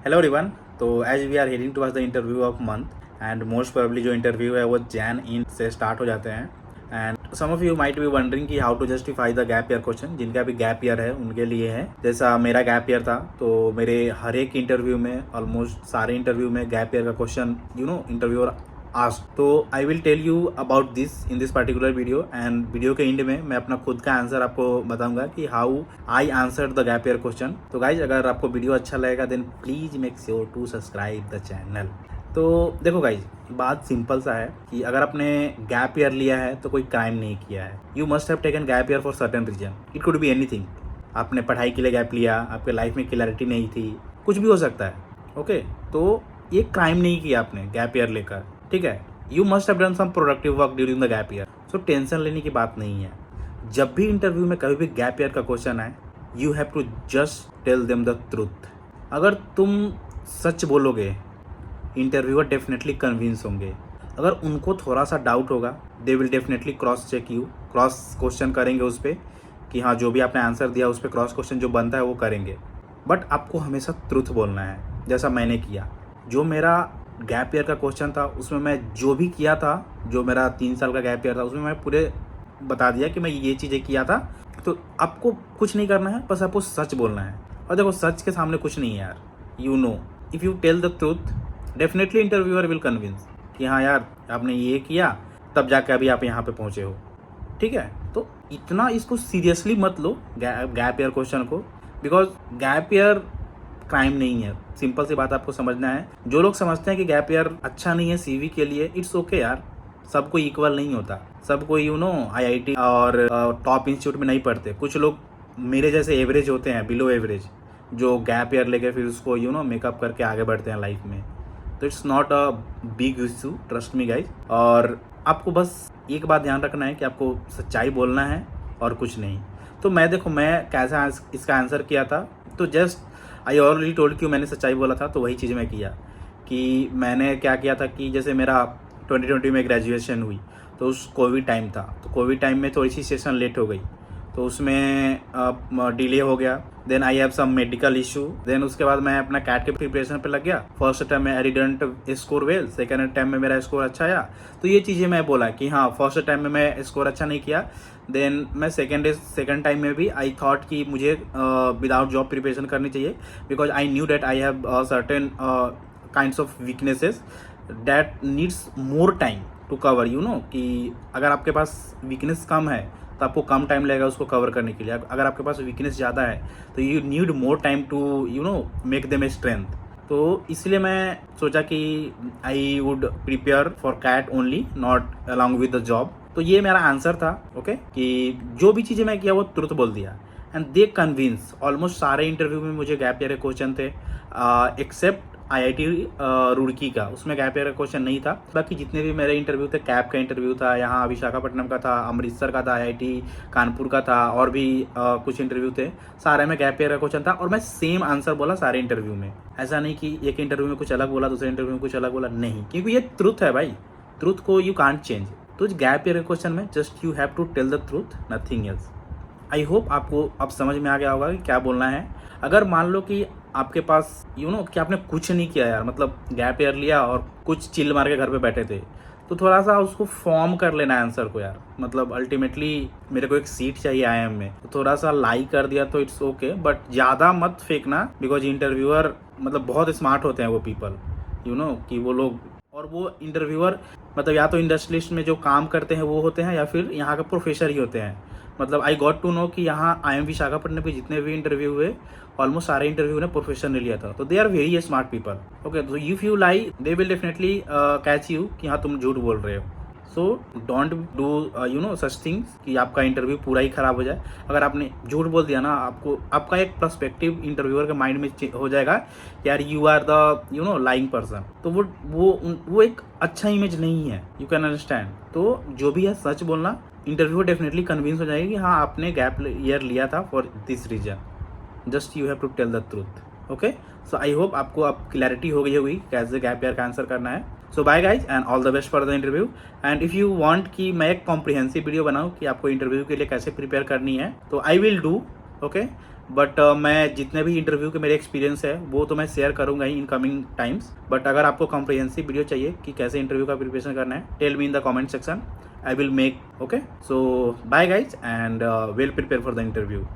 Hello everyone. तो as we are heading towards the interview of month end most probably जो interview है वो जैन इन से स्टार्ट हो जाते हैं। And some of you might be wondering कि how to justify the gap year question. जिनका भी गैप ईयर है उनके लिए है। जैसा मेरा गैप ईयर था तो मेरे हर एक इंटरव्यू में ऑलमोस्ट सारे इंटरव्यू में गैप ईयर का क्वेश्चन इंटरव्यूअर आस्क। तो I will tell you about this in this particular video and video के एंड में मैं अपना खुद का आंसर आपको बताऊंगा कि how I answered the gap year question. तो गाइज अगर आपको वीडियो अच्छा लगेगा then please make sure to subscribe the channel. तो देखो गाइज बात सिंपल सा है कि अगर आपने गैप ईयर लिया है तो कोई क्राइम नहीं किया है। You must have taken gap year for certain reason. It could be anything. आपने पढ़ाई के लिए गैप लिया, आपके लाइफ में क्लैरिटी नहीं थी, कुछ भी हो सकता है। ओके, तो ये क्राइम नहीं किया आपने गैप ईयर लेकर, ठीक है। You must have done some productive work during the gap year. So tension लेने की बात नहीं है। जब भी इंटरव्यू में कभी भी गैप ईयर का क्वेश्चन आए you have to just tell them the truth. अगर तुम सच बोलोगे इंटरव्यूअर डेफिनेटली कन्विंस होंगे। अगर उनको थोड़ा सा डाउट होगा they will definitely cross check you, cross question करेंगे उस पर कि हाँ जो भी आपने आंसर दिया उस पर क्रॉस क्वेश्चन जो बनता है वो करेंगे। बट आपको हमेशा ट्रूथ बोलना है जैसा मैंने किया। जो मेरा गैप ईयर का क्वेश्चन था उसमें मैं जो भी किया था, जो मेरा 3 साल का गैप ईयर था उसमें मैं पूरे बता दिया कि मैं ये चीज़ें किया था। तो आपको कुछ नहीं करना है, बस आपको सच बोलना है। और देखो सच के सामने कुछ नहीं है यार। You know if you tell the truth definitely interviewer will convince कि हाँ यार आपने ये किया तब जाके अभी आप यहाँ पे पहुँचे हो, ठीक है। तो इतना इसको सीरियसली मत लो गैप ईयर क्वेश्चन को, बिकॉज गैप ईयर क्राइम नहीं है। सिंपल सी बात आपको समझना है। जो लोग समझते हैं कि गैप ईयर अच्छा नहीं है सीवी के लिए, इट्स ओके यार। सबको इक्वल नहीं होता। सबको आईआईटी और टॉप इंस्टीट्यूट में नहीं पढ़ते। कुछ लोग मेरे जैसे एवरेज होते हैं, बिलो एवरेज, जो गैप ईयर लेके फिर उसको मेकअप करके आगे बढ़ते हैं लाइफ में। तो it's not a big issue, trust me guys. और आपको बस एक बात ध्यान रखना है कि आपको सच्चाई बोलना है और कुछ नहीं। तो मैं कैसा इसका आंसर किया था, तो जस्ट आई ऑलरेडी टोल्ड कि मैंने सच्चाई बोला था। तो वही चीज़ मैं किया कि मैंने क्या किया था कि जैसे मेरा 2020 में ग्रेजुएशन हुई तो उस कोविड टाइम था। तो कोविड टाइम में थोड़ी सी सेशन लेट हो गई तो उसमें डिले हो गया। Then I have some medical issue. Then उसके बाद मैं अपना कैट के प्रिपरेशन पे लग गया। फर्स्ट टाइम में I didn't score well, second time में मेरा स्कोर अच्छा आया। तो ये चीज़ें मैं बोला कि हाँ फर्स्ट टाइम में मैं स्कोर अच्छा नहीं किया। देन मैं सेकेंड टाइम में भी आई थॉट कि मुझे विदाउट जॉब प्रिपरेशन करनी चाहिए, because I knew that I have certain kinds of weaknesses that needs more time to cover. कि अगर आपके पास वीकनेस कम है तो आपको कम टाइम लगेगा उसको कवर करने के लिए। अगर आपके पास वीकनेस ज़्यादा है तो you need more time to make them a strength. तो इसलिए मैं सोचा कि I would prepare for CAT only, not along with the job. तो ये मेरा आंसर था, ओके कि जो भी चीज़ें मैं किया वो तुरंत बोल दिया एंड दे कन्विंस। ऑलमोस्ट सारे इंटरव्यू में मुझे गैप ईयर के क्वेश्चन थे एक्सेप्ट आईआईटी रुड़की का, उसमें गैप ईयर का क्वेश्चन नहीं था। बाकी जितने भी मेरे इंटरव्यू थे, कैप का इंटरव्यू था, यहाँ विशाखापट्टनम का था, अमृतसर का था, आईआईटी कानपुर का था, और भी कुछ इंटरव्यू थे, सारे में गैप ईयर का क्वेश्चन था। और मैं सेम आंसर बोला सारे इंटरव्यू में। ऐसा नहीं कि एक इंटरव्यू में कुछ अलग बोला दूसरे इंटरव्यू में कुछ अलग बोला, नहीं, क्योंकि ये ट्रुथ है भाई। ट्रुथ को यू कांट चेंज। तो गैप ईयर के क्वेश्चन में just you have to tell the truth, nothing else. I hope आपको अब समझ में आ गया होगा कि क्या बोलना है। अगर मान लो कि आपके पास कि आपने कुछ नहीं किया यार, मतलब गैप ईयर लिया और कुछ चिल मार के घर पे बैठे थे, तो थोड़ा सा उसको फॉर्म कर लेना आंसर को यार। मतलब अल्टीमेटली मेरे को एक सीट चाहिए आईआईएम में, तो थोड़ा सा लाई कर दिया तो इट्स ओके, बट ज़्यादा मत फेंकना, बिकॉज इंटरव्यूअर मतलब बहुत स्मार्ट होते हैं वो पीपल, कि वो लोग, और वो इंटरव्यूअर मतलब या तो इंडस्ट्रियलिस्ट में जो काम करते हैं वो होते हैं या फिर यहाँ का प्रोफेसर ही होते हैं। मतलब आई गॉट टू नो कि यहाँ IIM विशाखापट्टनम के जितने भी इंटरव्यू हुए ऑलमोस्ट सारे इंटरव्यू ने प्रोफेसर ने लिया था। तो they are very smart people, okay. तो if you lie they will definitely catch you कि हाँ तुम झूठ बोल रहे हो। So don't do such things कि आपका इंटरव्यू पूरा ही खराब हो जाए। अगर आपने झूठ बोल दिया ना, आपका एक पर्सपेक्टिव इंटरव्यूअर के माइंड में हो जाएगा यार you are the lying person. तो वो एक अच्छा इमेज नहीं है, यू कैन अंडरस्टैंड। तो जो भी है सच बोलना, इंटरव्यू डेफिनेटली कन्विंस हो जाएगी कि हाँ आपने गैप ईयर लिया था for this reason. Just you have to tell the truth, okay. So I hope आपको अब क्लैरिटी हो गई होगी कैसे गैप ईयर का आंसर करना है। So bye guys and all the best for the interview. And if you want कि मैं एक कॉम्प्रिहेंसिव वीडियो बनाऊँ कि आपको इंटरव्यू के लिए कैसे प्रिपेयर करनी है, तो I will do okay. But मैं जितने भी इंटरव्यू के मेरे एक्सपीरियंस है वो तो मैं शेयर करूंगा ही इन कमिंग टाइम्स। बट अगर आपको कॉम्प्रिहेंसिव वीडियो चाहिए कि कैसे इंटरव्यू का प्रिपरेशन करना है, tell me in the comment section, I will make. Okay, so bye guys and will prepare for the interview.